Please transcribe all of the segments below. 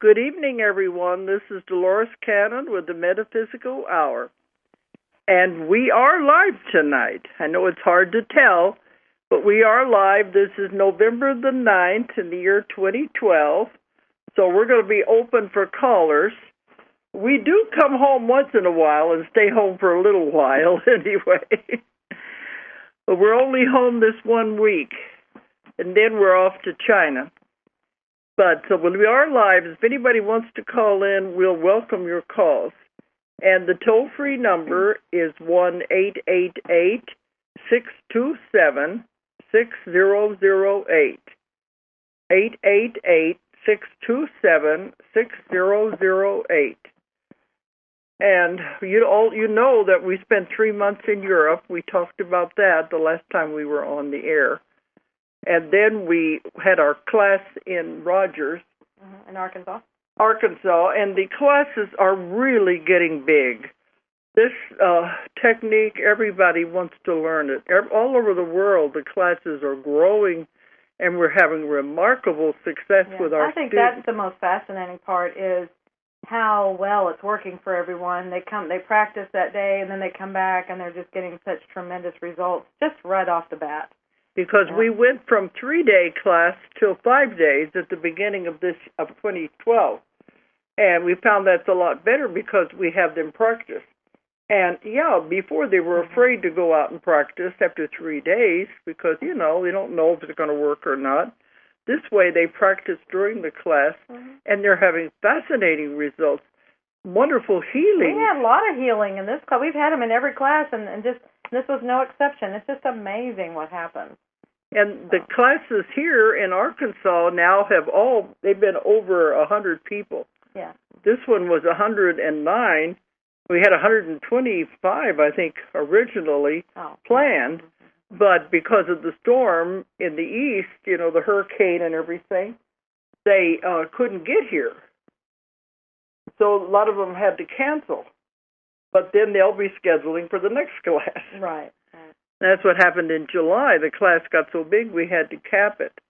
Good evening, everyone. This is Dolores Cannon with the Metaphysical Hour. And we are live tonight. I know it's hard to tell, but we are live. This is November the 9th in the year 2012. So we're going to be open for callers. We do come home once in a while and stay home for a little while anyway. But we're only home this 1 week, and then we're off to China. But so when we are live, if anybody wants to call in, we'll welcome your calls. And the toll-free number is 1-888-627-6008. 888-627-6008. And you know that we spent 3 months in Europe. We talked about that the last time we were on the air. And then we had our class in Rogers. In Arkansas. And the classes are really getting big. This technique, everybody wants to learn it. All over the world, the classes are growing, and we're having remarkable success with our students. I think that's the most fascinating part is how well it's working for everyone. They practice that day, and then they come back, and they're just getting such tremendous results just right off the bat. Because we went from 3-day class to 5 days at the beginning of 2012. And we found that's a lot better because we have them practice. And, before they were afraid to go out and practice after 3 days because, they don't know if it's going to work or not. This way they practice during the class, and they're having fascinating results, wonderful healing. We had a lot of healing in this class. We've had them in every class, and this was no exception. It's just amazing what happens. And the classes here in Arkansas now they've been over 100 people. Yeah. This one was 109. We had 125, I think, originally planned. But because of the storm in the east, the hurricane and everything, they couldn't get here. So a lot of them had to cancel. But then they'll be scheduling for the next class. Right. That's what happened in July. The class got so big we had to cap it.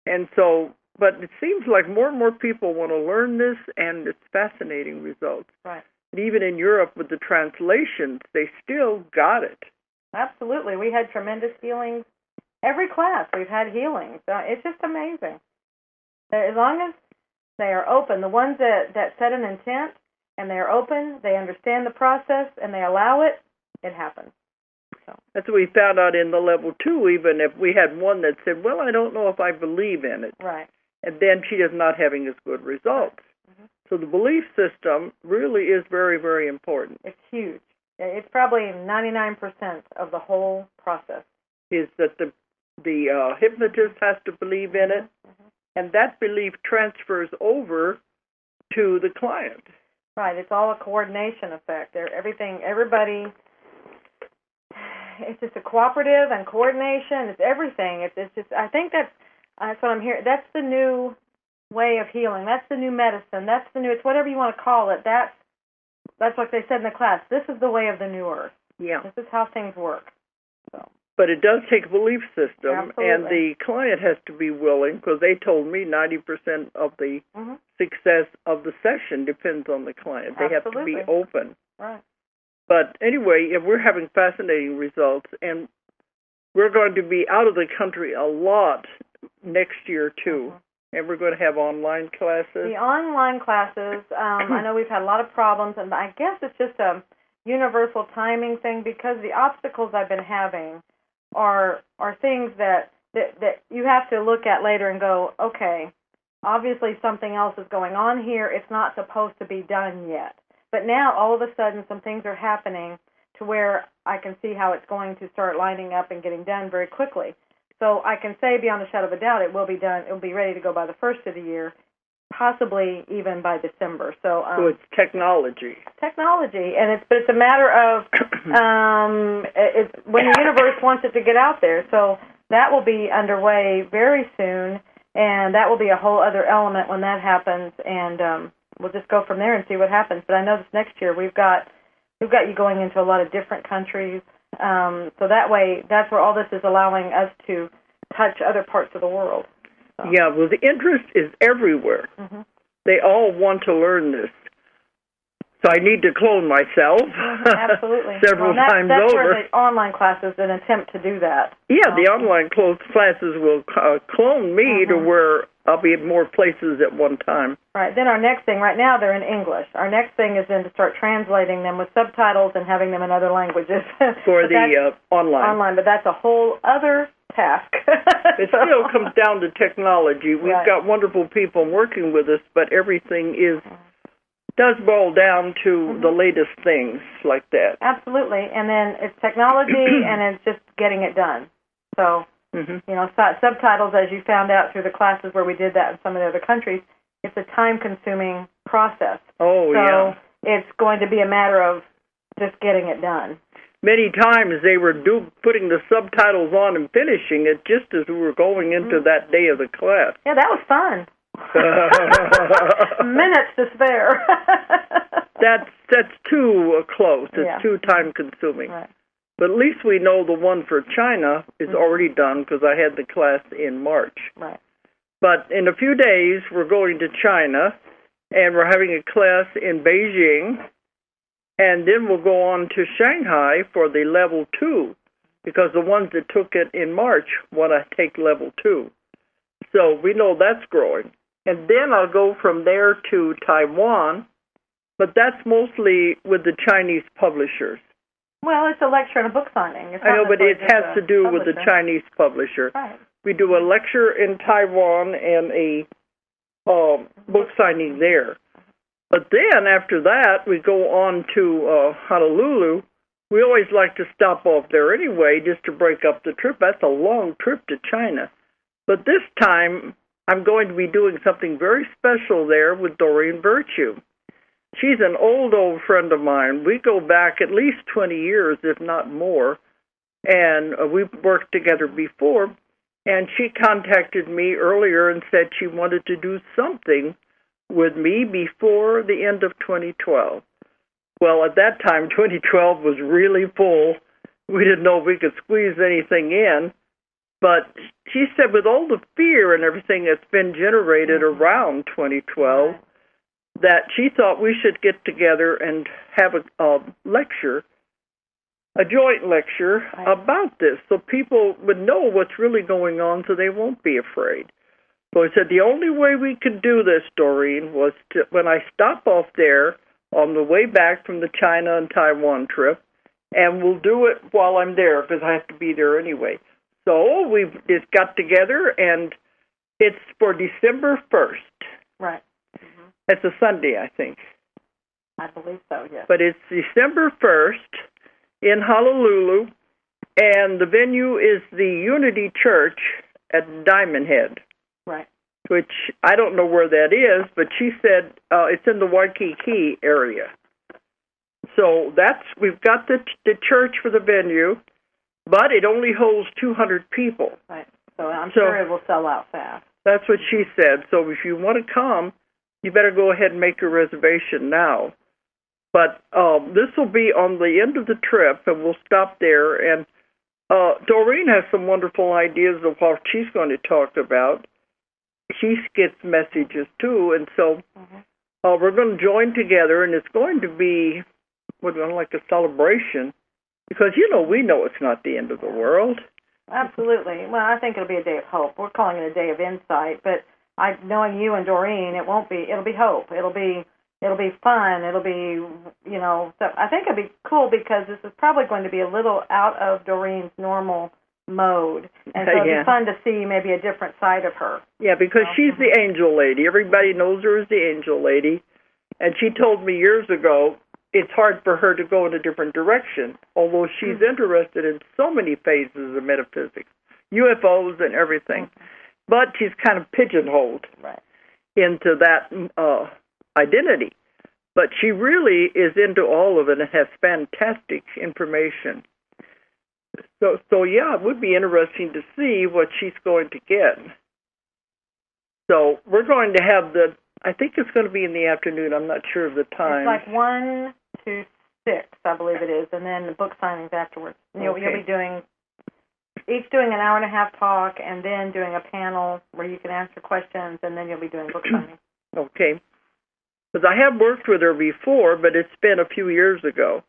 And so, but it seems like more and more people want to learn this, and it's fascinating results. Right. And even in Europe with the translations, they still got it. Absolutely. We had tremendous healings. Every class we've had healings. It's just amazing. As long as they are open, the ones that set an intent and they are open, they understand the process, and they allow it, it happens. So. That's what we found out in the level 2, even if we had one that said, well, I don't know if I believe in it. Right. And then she is not having as good results. Mm-hmm. So the belief system really is very, very important. It's huge. It's probably 99% of the whole process. Is that the hypnotist has to believe in it, and that belief transfers over to the client. Right. It's all a coordination effect. Everybody, it's just a cooperative and coordination. It's everything. It's just. I think that's what I'm hearing. That's the new way of healing. That's the new medicine. That's the new. It's whatever you want to call it. That's what they said in the class. This is the way of the new earth. Yeah. This is how things work. So. But it does take a belief system, Absolutely. And the client has to be willing, because they told me 90% of the success of the session depends on the client. They have to be open. Right. But anyway, we're having fascinating results, and we're going to be out of the country a lot next year, too. And we're going to have online classes. The online classes, I know we've had a lot of problems, and I guess it's just a universal timing thing, because the obstacles I've been having are things that you have to look at later and go, okay, obviously something else is going on here. It's not supposed to be done yet. But now, all of a sudden, some things are happening to where I can see how it's going to start lining up and getting done very quickly. So I can say beyond a shadow of a doubt it will be done. It will be ready to go by the first of the year, possibly even by December. So it's technology. Technology, and it's a matter of it's when the universe wants it to get out there. So that will be underway very soon, and that will be a whole other element when that happens. And we'll just go from there and see what happens. But I know this next year we've got you going into a lot of different countries. So that way, that's where all this is allowing us to touch other parts of the world. So. Yeah, well, the interest is everywhere. they all want to learn this. So I need to clone myself absolutely. several times that's over. Where the online classes an attempt to do that. Yeah, the online classes will clone me to where I'll be in more places at one time. Right. Then our next thing, right now they're in English. Our next thing is then to start translating them with subtitles and having them in other languages. For the online. Online, but that's a whole other task. It still comes down to technology. We've got wonderful people working with us, but everything does boil down to the latest things like that. Absolutely. And then it's technology and it's just getting it done. So, subtitles, as you found out through the classes where we did that in some of the other countries, it's a time-consuming process. So it's going to be a matter of just getting it done. Many times they were putting the subtitles on and finishing it just as we were going into that day of the class. Yeah, that was fun. Minutes to spare. That's too close. It's too time-consuming. Right. But at least we know the one for China is already done because I had the class in March. Right. But in a few days, we're going to China, and we're having a class in Beijing, and then we'll go on to Shanghai for the level 2, because the ones that took it in March want to take level 2. So we know that's growing. And then I'll go from there to Taiwan, but that's mostly with the Chinese publishers. Well, it's a lecture and a book signing. I know, but it has to do with the Chinese publisher. Right. We do a lecture in Taiwan and a book signing there. But then after that, we go on to Honolulu. We always like to stop off there anyway just to break up the trip. That's a long trip to China. But this time, I'm going to be doing something very special there with Doreen Virtue. She's an old friend of mine. We go back at least 20 years, if not more, and we've worked together before. And she contacted me earlier and said she wanted to do something with me before the end of 2012. Well, at that time, 2012 was really full. We didn't know if we could squeeze anything in. But she said with all the fear and everything that's been generated around 2012, that she thought we should get together and have a lecture, a joint lecture about this, so people would know what's really going on so they won't be afraid. So I said the only way we could do this, Doreen, was when I stop off there on the way back from the China and Taiwan trip, and we'll do it while I'm there because I have to be there anyway. So we just got together, and it's for December 1st. Right. It's a Sunday, I think. I believe so, yes. But it's December 1st in Honolulu, and the venue is the Unity Church at Diamond Head. Right. Which I don't know where that is, but she said it's in the Waikiki area. So we've got the church for the venue, but it only holds 200 people. Right. So I'm sure it will sell out fast. That's what she said. So if you want to come, you better go ahead and make your reservation now. But this will be on the end of the trip, and we'll stop there. And Doreen has some wonderful ideas of what she's going to talk about. She gets messages, too. And so we're going to join together, and it's going to be like a celebration. Because, we know it's not the end of the world. Absolutely. Well, I think it'll be a day of hope. We're calling it a day of insight, but knowing you and Doreen, it'll be hope. It'll be fun. It'll be, so I think it'll be cool because this is probably going to be a little out of Doreen's normal mode. And so it'll be fun to see maybe a different side of her. Yeah, because she's the angel lady. Everybody knows her as the angel lady. And she told me years ago, it's hard for her to go in a different direction, although she's interested in so many phases of metaphysics, UFOs and everything. But she's kind of pigeonholed into that identity. But she really is into all of it and has fantastic information. So yeah, it would be interesting to see what she's going to get. So we're going to have I think it's going to be in the afternoon. I'm not sure of the time. It's like 1 to 6, I believe it is, and then the book signings afterwards. You'll be each doing an hour and a half talk, and then doing a panel where you can answer questions, and then you'll be doing book signings. Okay. Because I have worked with her before, but it's been a few years ago.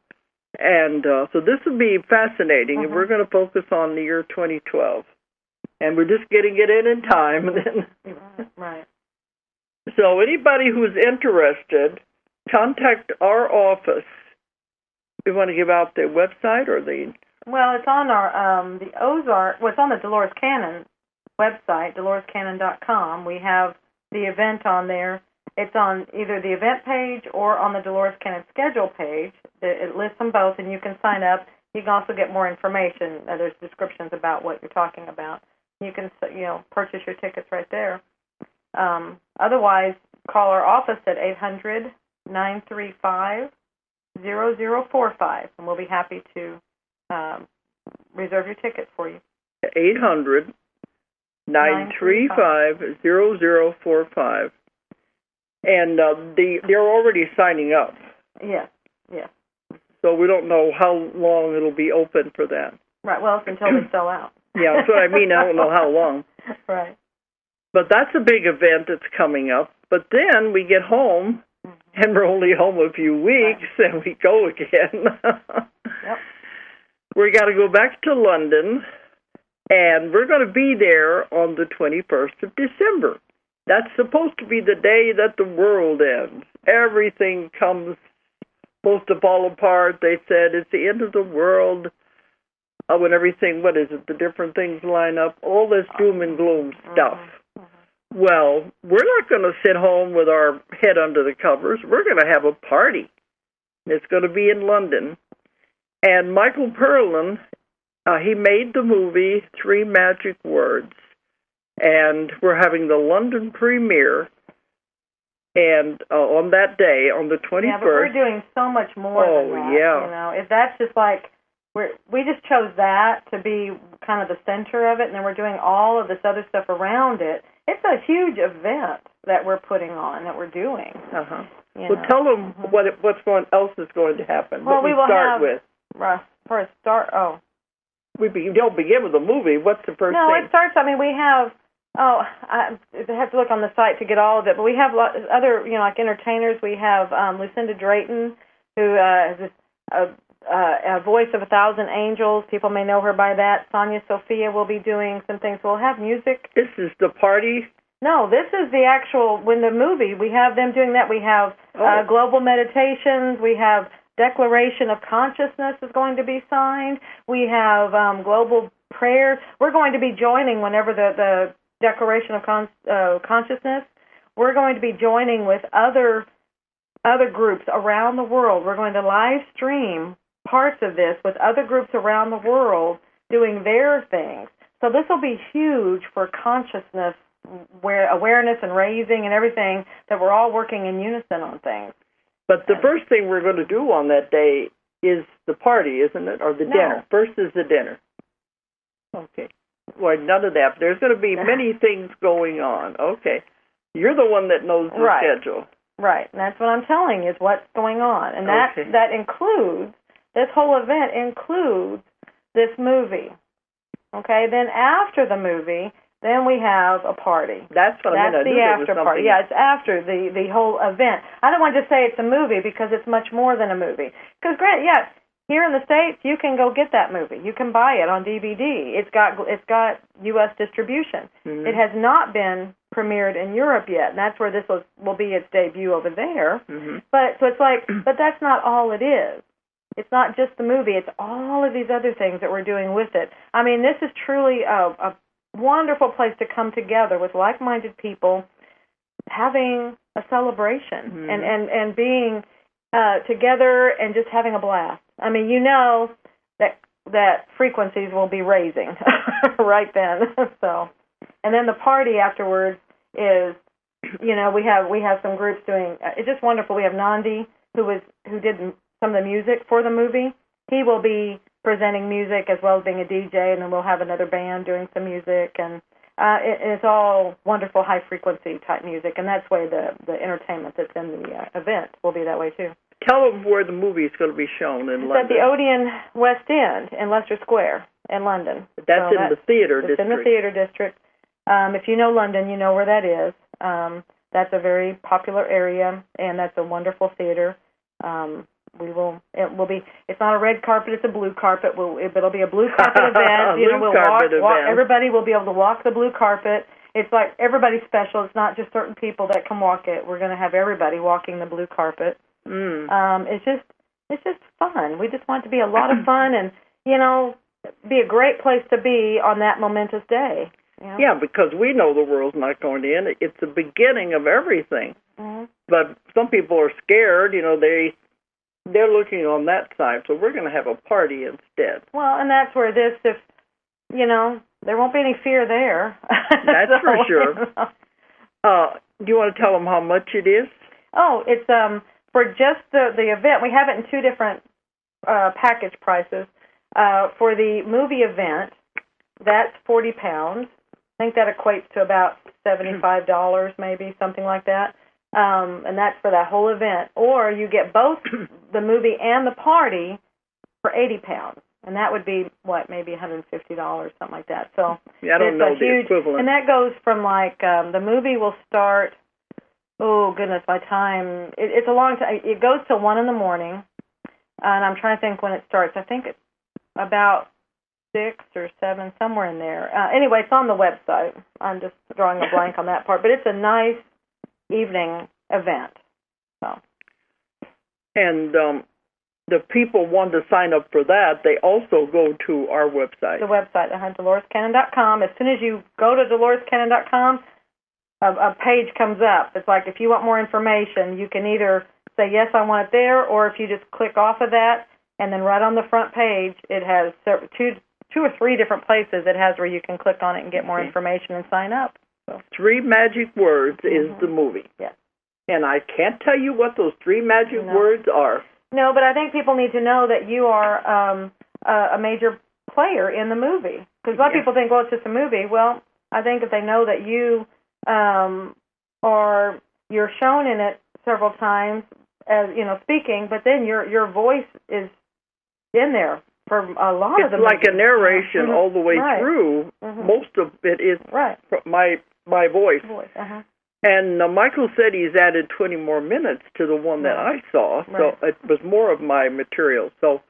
And so this will be fascinating, and we're going to focus on the year 2012. And we're just getting it in time. Right. So anybody who's interested, contact our office. You want to give out the website or the... Well, it's on our, the Ozark, well, it's on the Dolores Cannon website, DoloresCannon.com. We have the event on there. It's on either the event page or on the Dolores Cannon schedule page. It lists them both, and you can sign up. You can also get more information. There's descriptions about what you're talking about. You can, purchase your tickets right there. Otherwise, call our office at 800-935-0045, and we'll be happy to reserve your tickets for you. 800-935-0045. And they're already signing up. Yes. So we don't know how long it'll be open for that. Right, well, it's until they sell out. Yeah, that's what I mean. I don't know how long. Right. But that's a big event that's coming up. But then we get home, and we're only home a few weeks, and we go again. Yep. We got to go back to London, and we're going to be there on the 21st of December. That's supposed to be the day that the world ends. Everything comes supposed to fall apart. They said it's the end of the world. When everything, the different things line up, all this doom and gloom stuff. Well, we're not going to sit home with our head under the covers. We're going to have a party. It's going to be in London. And Michael Perlin, he made the movie Three Magic Words. And we're having the London premiere, and on that day, on the 21st. Yeah, but we're doing so much more than that. Yeah. If that's just like, we just chose that to be kind of the center of it, and then we're doing all of this other stuff around it. It's a huge event that we're putting on, that we're doing. Well, tell them what's else is going to happen. Well, what we will start have, with. For a start, You don't begin with the movie. What's the first thing? No, it starts, we have... I have to look on the site to get all of it, but we have other, like entertainers. We have Lucinda Drayton, who is a voice of 1,000 Angels. People may know her by that. Sonia Sophia will be doing some things. We'll have music. This is the party? No, this is the actual, when the movie, we have them doing that. We have global meditations. We have Declaration of Consciousness is going to be signed. We have global prayers. We're going to be joining whenever the Declaration of Consciousness, we're going to be joining with other groups around the world. We're going to live stream parts of this with other groups around the world doing their things. So this will be huge for consciousness, awareness and raising and everything, that we're all working in unison on things. But the first thing we're going to do on that day is the party, isn't it? Or the dinner. First is the dinner. Okay. Well, none of that. There's going to be many things going on. Okay. You're the one that knows the schedule. Right. And that's what I'm telling you, is what's going on. And that includes, this whole event includes this movie. Okay? Then after the movie, then we have a party. That's what I mean. That's the after party. Yeah, it's after the whole event. I don't want to say it's a movie, because it's much more than a movie. Because, here in the States, you can go get that movie. You can buy it on DVD. It's got U.S. distribution. Mm-hmm. It has not been premiered in Europe yet, and that's where this will be its debut over there. Mm-hmm. But that's not all it is. It's not just the movie. It's all of these other things that we're doing with it. This is truly a wonderful place to come together with like-minded people, having a celebration, and being together and just having a blast. That frequencies will be raising right then. So, and then the party afterwards is, we have some groups doing. It's just wonderful. We have Nandi, who did some of the music for the movie. He will be presenting music as well as being a DJ, and then we'll have another band doing some music, and it's all wonderful high frequency type music, and that's why the entertainment that's in the event will be that way too. Tell them where the movie is going to be shown in London. It's at the Odeon West End in Leicester Square in London. That's in the theater district. It's in the theater district. If you know London, you know where that is. that's a very popular area, and that's a wonderful theater. It will be. It's not a red carpet; it's a blue carpet. It'll be a blue carpet event. Everybody will be able to walk the blue carpet. It's like everybody's special. It's not just certain people that can walk it. We're going to have everybody walking the blue carpet. It's just fun. We just want it to be a lot of fun, and be a great place to be on that momentous day. Yeah, because we know the world's not going to end. It's the beginning of everything. But some people are scared. They're looking on that side, so we're going to have a party instead. Well, and that's where there won't be any fear there. That's for sure. Do you want to tell them how much it is? Oh, it's for just the event. We have it in two different package prices. For the movie event, that's £40. I think that equates to about $75, maybe, something like that. And that's for that whole event. Or you get both the movie and the party for £80. And that would be, maybe $150, something like that. So I don't know the equivalent. And that goes from, the movie will start, by time, it's a long time. It goes till 1 in the morning. And I'm trying to think when it starts. I think it's about 6 or 7, somewhere in there. Anyway, it's on the website. I'm just drawing a blank on that part. But it's a nice evening event. So. And the people want to sign up for that. They also go to our website. The website, DoloresCannon.com. As soon as you go to DoloresCannon.com, a page comes up. It's like if you want more information, you can either say, yes, I want it there, or if you just click off of that, and then right on the front page, it has two or three different places it has where you can click on it and get more information and sign up. So. 3 magic words is the movie. Yes. And I can't tell you what those 3 magic words are. No, but I think people need to know that you are a major player in the movie. Because a lot of people think, it's just a movie. Well, I think if they know that you're shown in it several times as speaking, but then your voice is in there for a lot of the movie. It's like a narration all the way through. Most of it is my voice. And Michael said he's added 20 more minutes to the one that I saw, so it was more of my material. So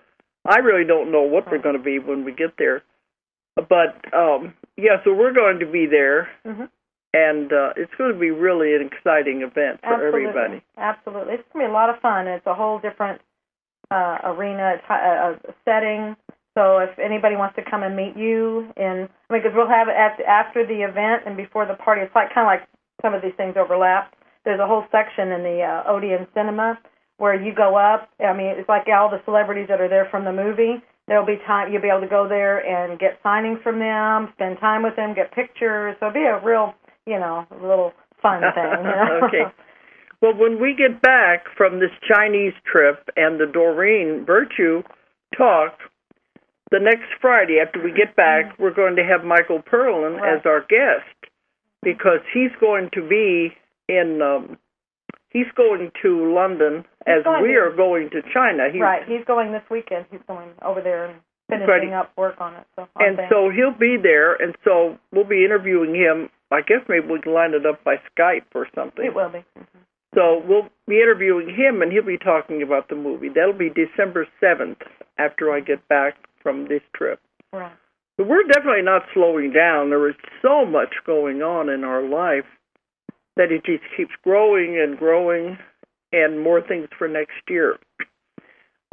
I really don't know what they're going to be when we get there. But, so we're going to be there, and it's going to be really an exciting event for everybody. Absolutely. It's going to be a lot of fun. It's a whole different arena, setting. So if anybody wants to come and meet you, because we'll have it after the event and before the party. It's kind of like some of these things overlap. There's a whole section in the Odeon Cinema where you go up. It's like all the celebrities that are there from the movie. There'll be time, you'll be able to go there and get signings from them, spend time with them, get pictures. So it'll be a real, little fun thing. Okay. Well, when we get back from this Chinese trip and the Doreen Virtue talk, the next Friday after we get back, we're going to have Michael Perlin as our guest, because he's going to be he's going to London as we are going to China. He's going this weekend. He's going over there and finishing up work on it. So he'll be there, and so we'll be interviewing him. I guess maybe we can line it up by Skype or something. It will be. So we'll be interviewing him, and he'll be talking about the movie. That'll be December 7th after I get back from this trip. Right. But we're definitely not slowing down. There is so much going on in our life that it just keeps growing and growing, and more things for next year.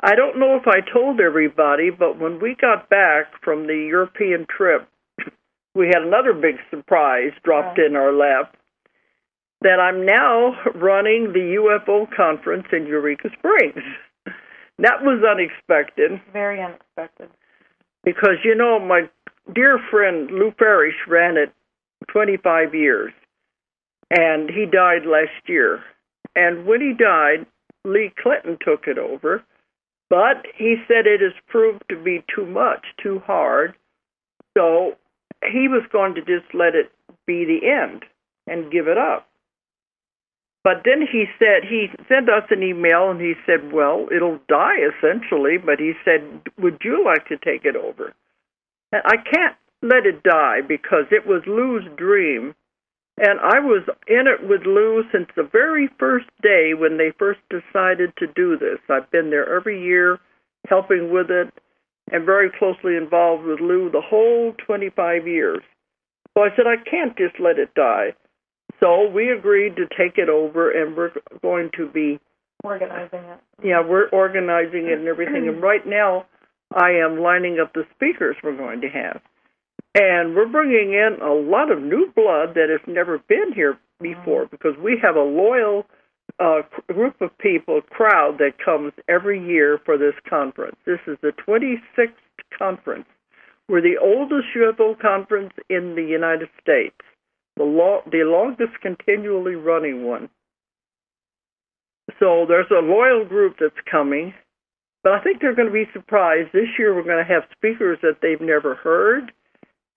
I don't know if I told everybody, but when we got back from the European trip, we had another big surprise dropped in our lap, that I'm now running the UFO conference in Eureka Springs. That was unexpected. Very unexpected. Because, my dear friend Lou Parrish ran it 25 years, and he died last year. And when he died, Lee Clinton took it over, but he said it has proved to be too much, too hard, so he was going to just let it be the end and give it up. But then he sent us an email, and he said, well, it'll die essentially, but he said, would you like to take it over? And I can't let it die because it was Lou's dream, And I was in it with Lou since the very first day when they first decided to do this. I've been there every year helping with it and very closely involved with Lou the whole 25 years. So I said, I can't just let it die. So we agreed to take it over, and we're going to be organizing it. Yeah, we're organizing it and everything. And right now, I am lining up the speakers we're going to have. And we're bringing in a lot of new blood that has never been here before, because we have a loyal group of people, crowd, that comes every year for this conference. This is the 26th conference. We're the oldest UFO conference in the United States, the longest continually running one. So there's a loyal group that's coming, but I think they're going to be surprised. This year we're going to have speakers that they've never heard,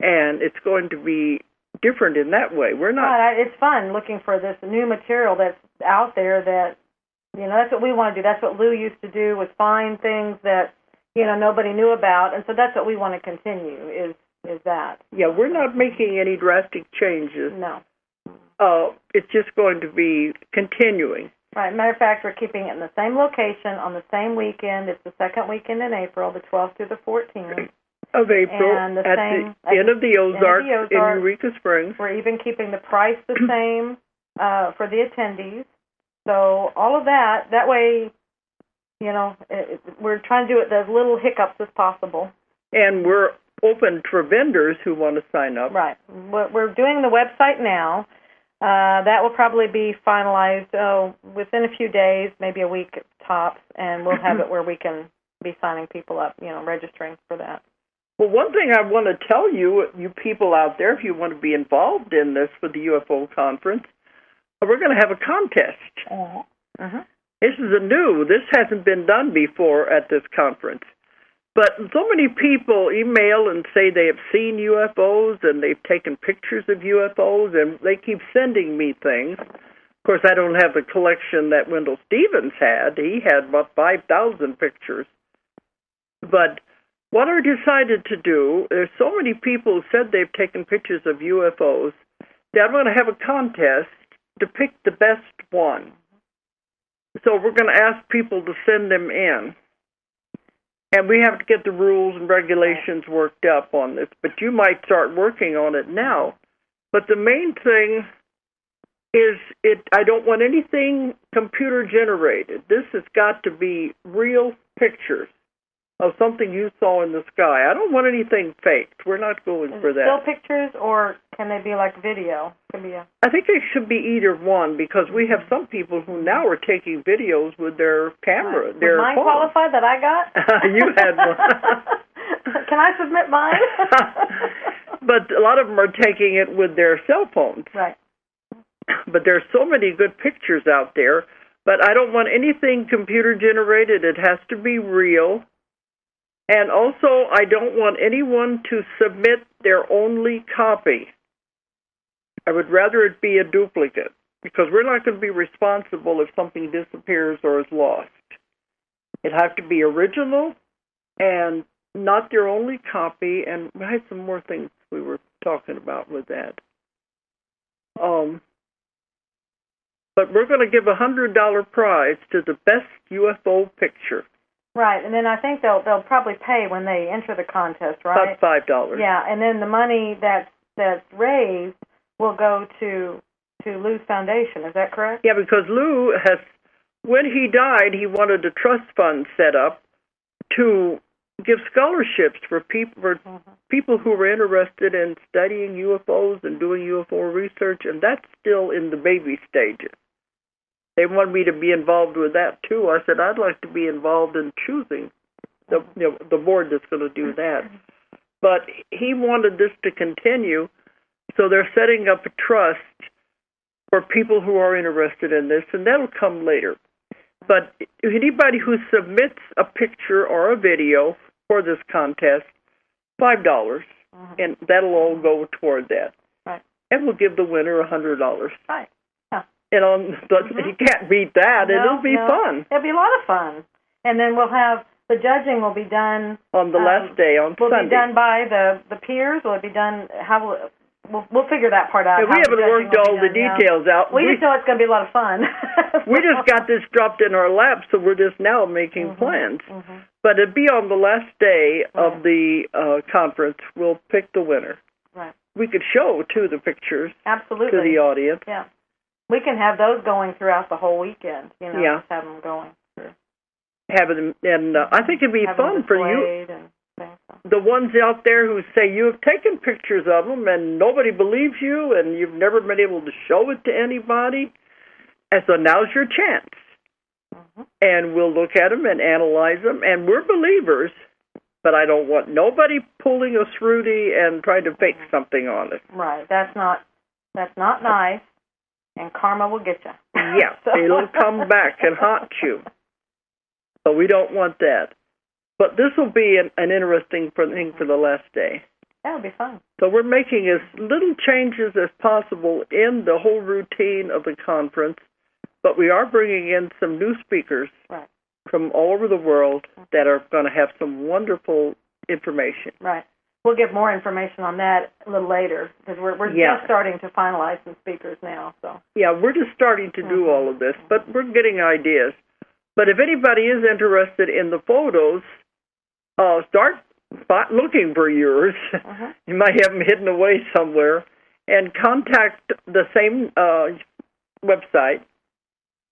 and it's going to be different in that way. We're not. It's fun looking for this new material that's out there that, that's what we want to do. That's what Lou used to do, was find things that, nobody knew about. And so that's what we want to continue, is that. Yeah, we're not making any drastic changes. No. It's just going to be continuing. Right. Matter of fact, we're keeping it in the same location on the same weekend. It's the second weekend in April, the 12th through the 14th. Of April, and at the end of the Ozarks in Eureka Springs. We're even keeping the price the same for the attendees. So all of that way, we're trying to do it as little hiccups as possible. And we're open for vendors who want to sign up. Right. We're doing the website now. That will probably be finalized within a few days, maybe a week tops, and we'll have it where we can be signing people up, registering for that. Well, one thing I want to tell you, you people out there, if you want to be involved in this for the UFO conference, we're going to have a contest. Uh-huh. This hasn't been done before at this conference. But so many people email and say they have seen UFOs and they've taken pictures of UFOs, and they keep sending me things. Of course, I don't have the collection that Wendell Stevens had. He had about 5,000 pictures. But what I decided to do, there's so many people who said they've taken pictures of UFOs that I'm going to have a contest to pick the best one. So we're going to ask people to send them in. And we have to get the rules and regulations worked up on this. But you might start working on it now. But the main thing is I don't want anything computer generated. This has got to be real pictures of something you saw in the sky. I don't want anything faked. We're not going for that. Still pictures, or can they be like video? I think it should be either one, because we have some people who now are taking videos with their camera. Right. Their Was mine phone. qualified that I got? You had one. Can I submit mine? But a lot of them are taking it with their cell phones. Right. But there's so many good pictures out there. But I don't want anything computer generated. It has to be real. And also, I don't want anyone to submit their only copy. I would rather it be a duplicate, because we're not going to be responsible if something disappears or is lost. It has to be original and not their only copy. And I had some more things we were talking about with that. But we're going to give a $100 prize to the best UFO picture. Right, and then I think they'll probably pay when they enter the contest, right? About $5. Yeah, and then the money that's raised will go to Lou's foundation. Is that correct? Yeah, because Lou when he died, he wanted a trust fund set up to give scholarships for people who were interested in studying UFOs and doing UFO research, and that's still in the baby stages. They wanted me to be involved with that, too. I said, I'd like to be involved in choosing the board that's going to do that. But he wanted this to continue, so they're setting up a trust for people who are interested in this, and that'll come later. But anybody who submits a picture or a video for this contest, $5, and that'll all go toward that. Right. And we'll give the winner $100. Right. You can't beat that. It'll be fun. It'll be a lot of fun. And then we'll have the judging will be done on the last day on Sunday. Will be done by the peers? Will it be done? How will we'll figure that part out. Yeah, we haven't worked all the details out. We just know it's going to be a lot of fun. We just got this dropped in our lap, so we're just now making plans. But it'd be on the last day of the conference. We'll pick the winner. Right. We could show, too, the pictures to the audience. Yeah. We can have those going throughout the whole weekend, just have them going. Have it, and I think it'd be fun for you. The ones out there who say you have taken pictures of them and nobody believes you and you've never been able to show it to anybody. And so now's your chance. And we'll look at them and analyze them. And we're believers, but I don't want nobody pulling a Rudy and trying to fake something on it. Right. That's not nice. And karma will get you. Yeah. It'll come back and haunt you. So we don't want that. But this will be an interesting thing for the last day. That'll be fun. So we're making as little changes as possible in the whole routine of the conference, but we are bringing in some new speakers from all over the world that are going to have some wonderful information. Right. We'll get more information on that a little later because we're just starting to finalize some speakers now. So yeah, we're just starting to do all of this, but we're getting ideas. But if anybody is interested in the photos, start looking for yours. You might have them hidden away somewhere. And contact the same website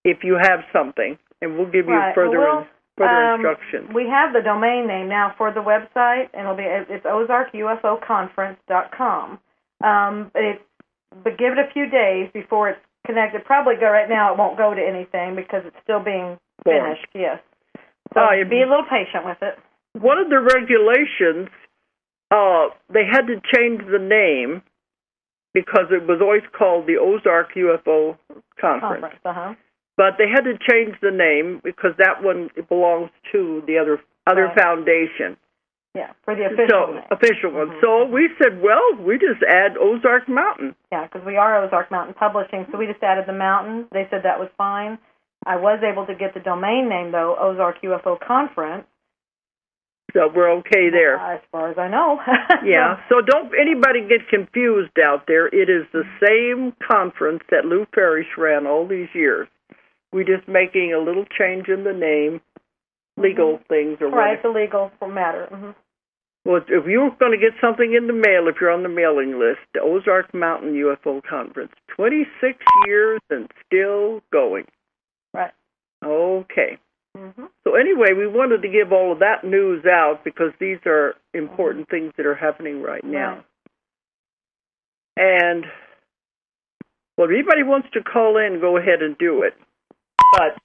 if you have something, and we'll give you further instructions. We have the domain name now for the website, and it's ozarkufoconference.com. But give it a few days before it's connected. Probably right now it won't go to anything because it's still being finished. Yes. So be a little patient with it. One of the regulations, they had to change the name because it was always called the Ozark UFO Conference. But they had to change the name because that one belongs to the other foundation. Yeah, for the official name. Official one. So we said, well, we just add Ozark Mountain. Yeah, because we are Ozark Mountain Publishing, so we just added the mountain. They said that was fine. I was able to get the domain name, though, Ozark UFO Conference. So we're okay there. As far as I know. Yeah, so don't anybody get confused out there. It is the same conference that Lou Parrish ran all these years. We're just making a little change in the name, legal things or whatever. Right, it's a legal matter. Well, if you're going to get something in the mail, if you're on the mailing list, the Ozark Mountain UFO Conference, 26 years and still going. Right. Okay. So anyway, we wanted to give all of that news out because these are important things that are happening right now. And, well, if anybody wants to call in, go ahead and do it. But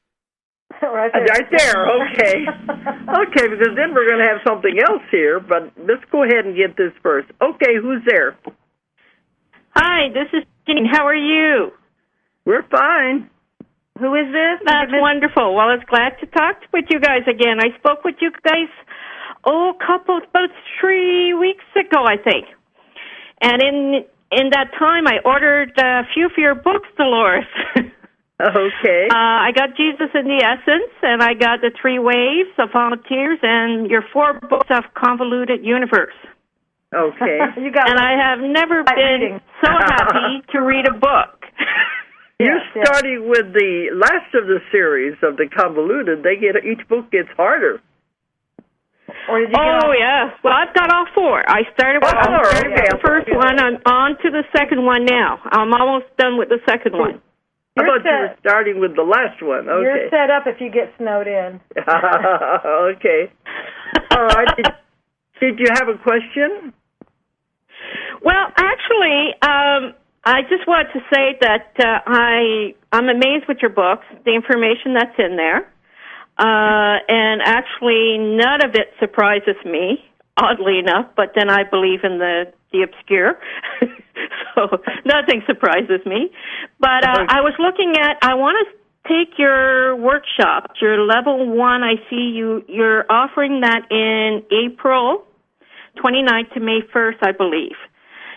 right there. Okay. Okay, because then we're going to have something else here, but let's go ahead and get this first. Okay, who's there? Hi, this is Jean. How are you? We're fine. Who is this? That's wonderful. Well, I was glad to talk with you guys again. I spoke with you guys, about 3 weeks ago, I think. And in that time, I ordered a few of your books, Dolores. Okay. I got Jesus in the Essence, and I got the 3 Waves of Volunteers, and your 4 books of Convoluted Universe. Okay. And I have never been so happy to read a book. You're starting with the last of the series of the Convoluted. Each book gets harder. Or did you yeah. Well, I've got all 4. I started with the first one. I'm on to the second one now. I'm almost done with the second one. How about you were starting with the last one? Okay. You're set up if you get snowed in. Okay. All right. Did you have a question? Well, actually, I just wanted to say that I'm amazed with your books, the information that's in there. And actually, none of it surprises me, oddly enough, but then I believe in the obscure. So nothing surprises me. But I was looking I want to take your workshop, your level 1. I see you're offering that in April 29th to May 1st, I believe.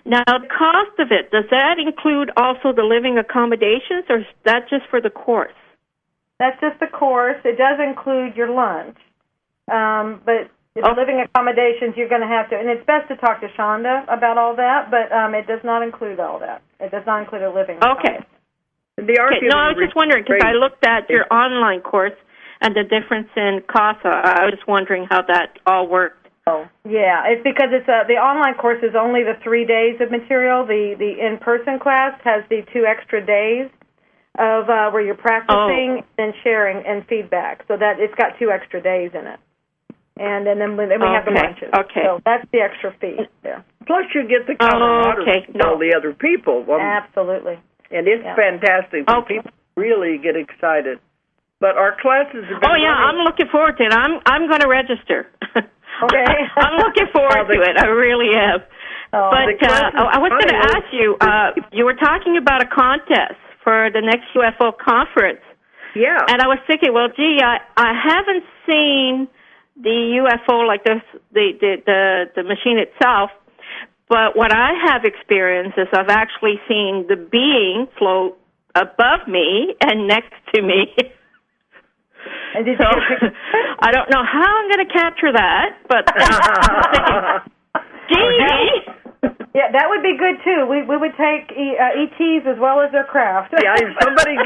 Now, the cost of it, does that include also the living accommodations, or is that just for the course? That's just the course. It does include your lunch. But The living accommodations, you're going to have to, and it's best to talk to Shonda about all that, but it does not include all that. It does not include a living Okay. No, I was just wondering, because I looked at your online course and the difference in cost. I was wondering how that all worked. Oh, yeah. It's because it's the online course is only the 3 days of material. The in-person class has the 2 extra days of where you're practicing and sharing and feedback. So that it's got 2 extra days in it. And then we have the lunches. Okay. So that's the extra fee there. Plus you get the camaraderie with all the other people. Absolutely. And it's fantastic. People really get excited. But our classes have been I'm looking forward to it. I'm going to register. Okay. I'm looking forward to it. I really am. But I was going to ask you, you were talking about a contest for the next UFO conference. Yeah. And I was thinking, well, gee, I haven't seen the UFO, like the machine itself, but what I have experienced is I've actually seen the being float above me and next to me. And did you get a picture? I don't know how I'm going to capture that, but I'm thinking, gee. Yeah, that would be good, too. We would take ETs as well as their craft. Yeah, if somebody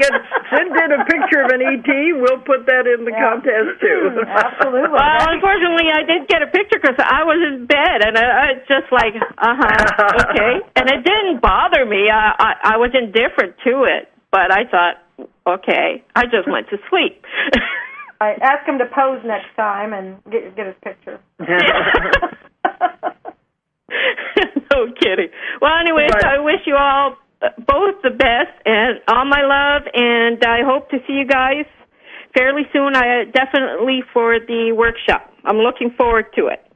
sends in a picture of an ET, we'll put that in the contest, too. Absolutely. Well, unfortunately, I didn't get a picture because I was in bed, and I just like, okay. And it didn't bother me. I was indifferent to it, but I thought, okay, I just went to sleep. I ask him to pose next time and get his picture. No kidding. Well, anyways, I wish you all both the best and all my love, and I hope to see you guys fairly soon. Definitely for the workshop. I'm looking forward to it.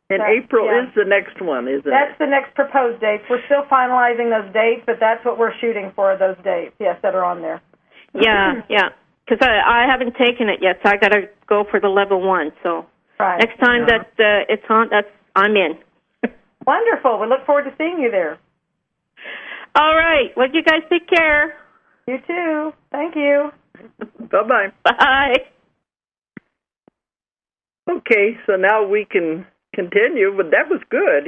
And April is the next one, isn't it? That's the next proposed dates. We're still finalizing those dates, but that's what we're shooting for, those dates, yes, that are on there. Yeah, because I haven't taken it yet, so I got to go for the level 1. So next time that it's on, I'm in. Wonderful. We look forward to seeing you there. All right. Well, you guys take care. You too. Thank you. Bye-bye. Bye. Okay, so now we can continue, but that was good.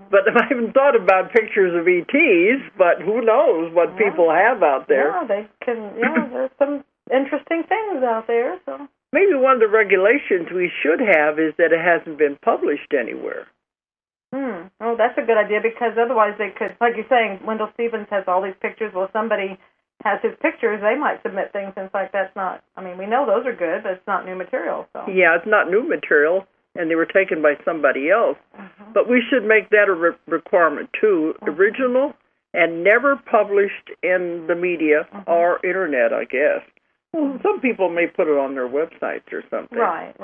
But I haven't thought about pictures of ETs, but who knows what people have out there. Yeah, they can. Yeah, there's some interesting things out there. So maybe one of the regulations we should have is that it hasn't been published anywhere. Oh, that's a good idea, because otherwise they could, like you're saying, Wendell Stevens has all these pictures. Well, if somebody has his pictures, they might submit things, and it's like, that's not, I mean, we know those are good, but it's not new material. So yeah, it's not new material, and they were taken by somebody else. But we should make that a requirement, too. Original and never published in the media or Internet, I guess. Well, some people may put it on their websites or something. Right.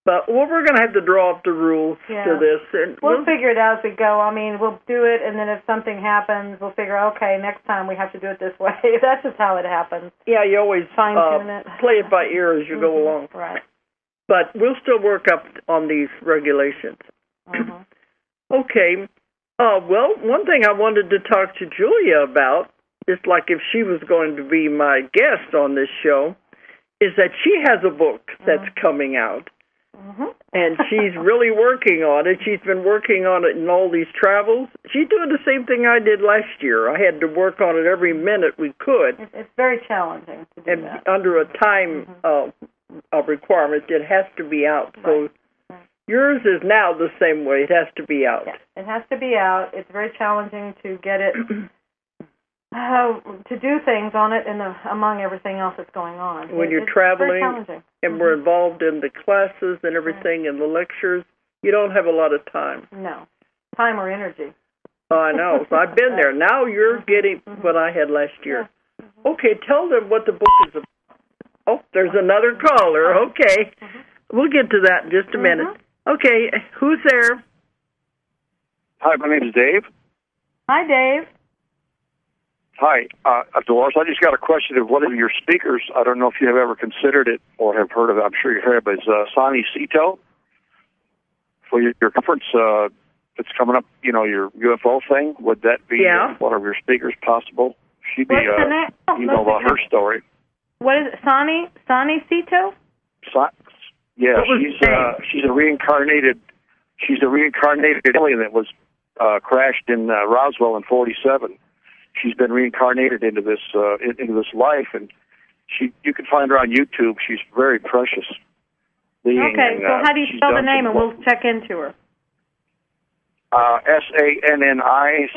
But we're going to have to draw up the rules to this. And we'll figure it out as we go. I mean, we'll do it, and then if something happens, we'll figure, okay, next time we have to do it this way. That's just how it happens. Yeah, you always fine-tune it. Play it by ear as you go along. Right. But we'll still work up on these regulations. Okay. Well, one thing I wanted to talk to Julia about, just like if she was going to be my guest on this show, is that she has a book that's coming out. And she's really working on it. She's been working on it in all these travels. She's doing the same thing I did last year. I had to work on it every minute we could. It's very challenging to do that. Under a time requirement, it has to be out. So yours is now the same way. It has to be out. Yes, it has to be out. It's very challenging to get it, to do things on it among everything else that's going on. When you're traveling and we're involved in the classes and everything and the lectures, you don't have a lot of time. No, time or energy. Oh, I know. So I've been there. Now you're getting what I had last year. Okay, tell them what the book is about. Oh, there's another caller. Okay. We'll get to that in just a minute. Okay, who's there? Hi, my name is Dave. Hi, Dave. Hi, Dolores. I just got a question of one of your speakers. I don't know if you have ever considered it or have heard of it. I'm sure you have, but it's Sonny Cito for your conference that's coming up, your UFO thing. Would that be one of your speakers possible? She'd be, about her story. What is it, Sonny Cito? Yeah, she's a reincarnated alien that was crashed in Roswell in '47. She's been reincarnated into this life, and you can find her on YouTube. She's very precious being. Okay, so how do you spell the name, and we'll check into her?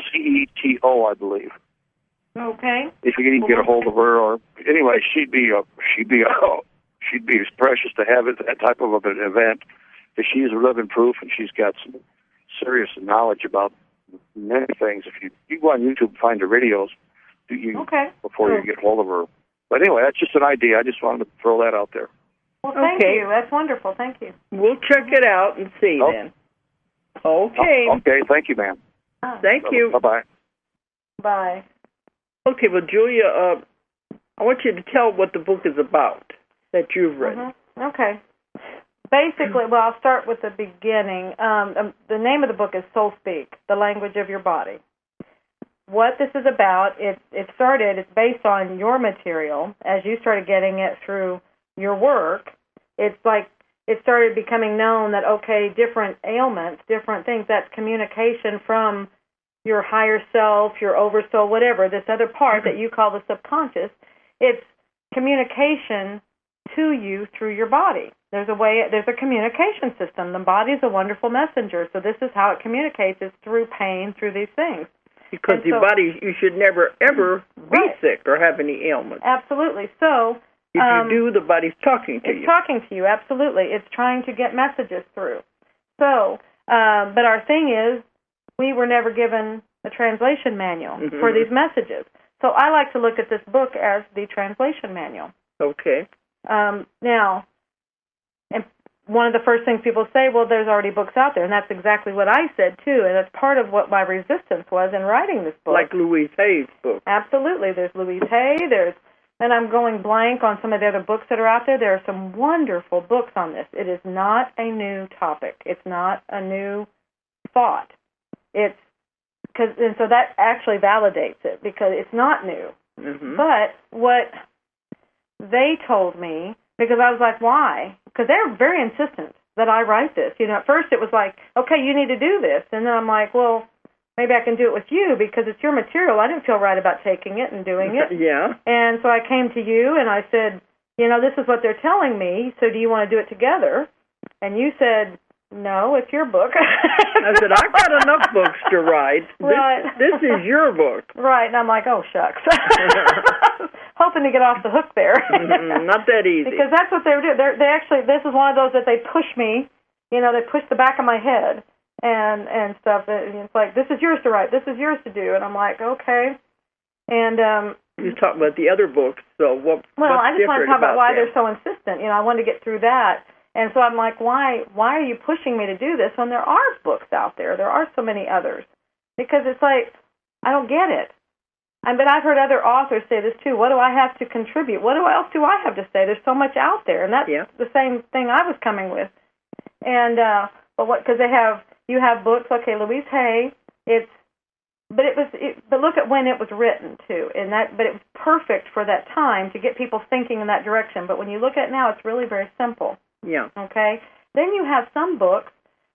SANNICETO, I believe. Okay. If you can even get a hold of her, or anyway, she'd be as precious to have that type of an event. Because she's a living proof, and she's got some serious knowledge about many things. If you go on YouTube and find her videos, before you get hold of her. But anyway, that's just an idea. I just wanted to throw that out there. Well, thank you. That's wonderful. Thank you. We'll check it out and see then. Okay. Okay. Thank you, ma'am. Thank you. Bye-bye. Bye. Okay, well, Julia, I want you to tell what the book is about that you've written. Okay. Basically, well, I'll start with the beginning. The name of the book is Soul Speak, The Language of Your Body. What this is about, it's based on your material. As you started getting it through your work, it's like it started becoming known that, okay, different ailments, different things, that's communication from your higher self, your oversoul, whatever, this other part that you call the subconscious. It's communication to you through your body. There's a communication system. The body is a wonderful messenger, so this is how it communicates, is through pain, through these things. Because the body, you should never, ever be sick or have any ailments. Absolutely. So if you do, the body's talking to you. It's talking to you, absolutely. It's trying to get messages through. So, but our thing is, we were never given a translation manual for these messages. So I like to look at this book as the translation manual. Okay. Now, and one of the first things people say, well, there's already books out there, and that's exactly what I said, too, and that's part of what my resistance was in writing this book. Like Louise Hay's book. Absolutely. There's Louise Hay, and I'm going blank on some of the other books that are out there. There are some wonderful books on this. It is not a new topic. It's not a new thought. And so that actually validates it, because it's not new. But what they told me, because I was like, why? Because they're very insistent that I write this. At first it was like, okay, you need to do this. And then I'm like, well, maybe I can do it with you because it's your material. I didn't feel right about taking it and doing it. Yeah. And so I came to you and I said, this is what they're telling me, so do you want to do it together? And you said, no, it's your book. I said, I've got enough books to write. Right. This is your book. Right, and I'm like, oh, shucks. Hoping to get off the hook there. Not that easy. Because that's what they do. They actually, this is one of those that they push me, they push the back of my head and stuff. And it's like, this is yours to write, this is yours to do. And I'm like, okay. And you talk about the other books, so what's I just want to talk about why them? they're so insistent. I wanted to get through that. And so I'm like, why are you pushing me to do this when there are books out there? There are so many others. Because it's like, I don't get it. But I've heard other authors say this too. What do I have to contribute? What else do I have to say? There's so much out there. And that's the same thing I was coming with. And, because you have books, okay, Louise Hay, but look at when it was written too. But it was perfect for that time to get people thinking in that direction. But when you look at it now, it's really very simple. Yeah. Okay? Then you have some books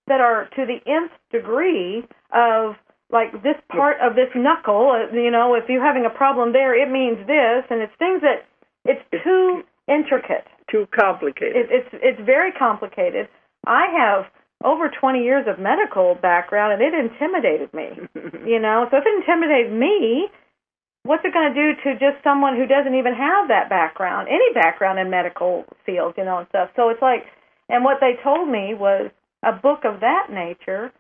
that are to the nth degree of, like, this part of this knuckle, if you're having a problem there, it means this, and it's things that, it's too intricate. Too complicated. It's very complicated. I have over 20 years of medical background, and it intimidated me, So if it intimidated me, what's it going to do to just someone who doesn't even have that background, any background in medical fields, and stuff? So it's like, and what they told me was a book of that nature,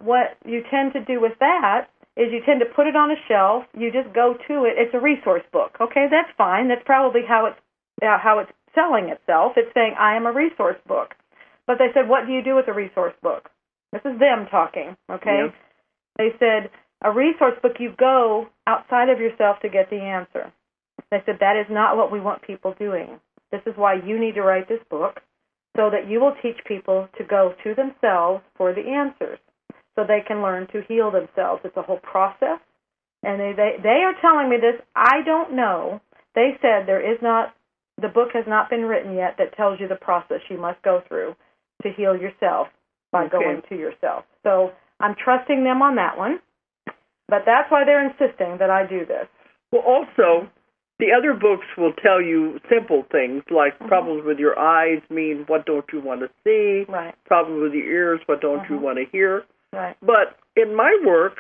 what you tend to do with that is you tend to put it on a shelf, you just go to it. It's a resource book. Okay, that's fine. That's probably how it's selling itself. It's saying, I am a resource book. But they said, what do you do with a resource book? This is them talking, okay? Yeah. They said, a resource book, you go outside of yourself to get the answer. They said, that is not what we want people doing. This is why you need to write this book, so that you will teach people to go to themselves for the answers, so they can learn to heal themselves. It's a whole process. And they are telling me this. I don't know. They said there is not the book has not been written yet that tells you the process you must go through to heal yourself by going to yourself. So I'm trusting them on that one, but that's why they're insisting that I do this. Well, also, the other books will tell you simple things like problems with your eyes mean what don't you want to see, Right. problems with your ears, what don't you want to hear. Right. But in my work,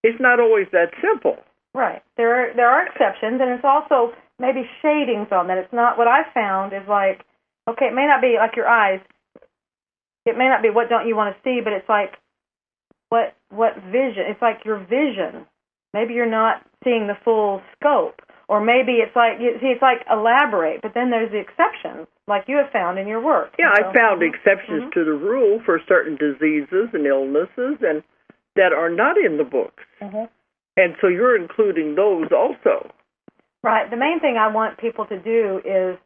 it's not always that simple. Right. There are exceptions, and it's also maybe shadings on that. It's not what I found is like, okay, it may not be like your eyes. It may not be what don't you want to see, but it's like what vision. It's like your vision. Maybe you're not seeing the full scope, or maybe it's like elaborate. But then there's the exceptions, like you have found in your work. Yeah, I found exceptions to the rule for certain diseases and illnesses, and that are not in the books. And so you're including those also. Right. The main thing I want people to do is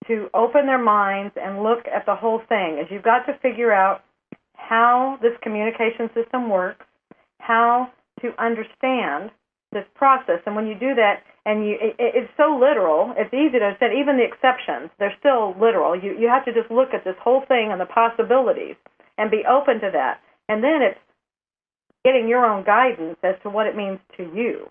to open their minds and look at the whole thing. Is you've got to figure out how this communication system works, how to understand this process. And when you do that, and it's so literal, it's easy to understand. Even the exceptions, they're still literal. You have to just look at this whole thing and the possibilities and be open to that. And then it's getting your own guidance as to what it means to you.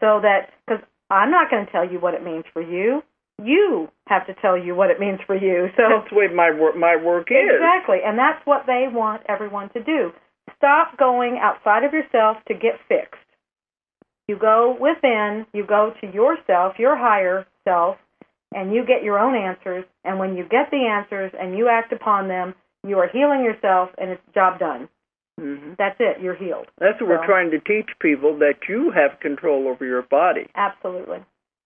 So that, because I'm not going to tell you what it means for you. You have to tell you what it means for you. So that's the way my work is. Exactly, and that's what they want everyone to do. Stop going outside of yourself to get fixed. You go within, you go to yourself, your higher self, and you get your own answers. And when you get the answers and you act upon them, you are healing yourself, and it's job done. That's it. You're healed. That's what we're trying to teach people, that you have control over your body. Absolutely.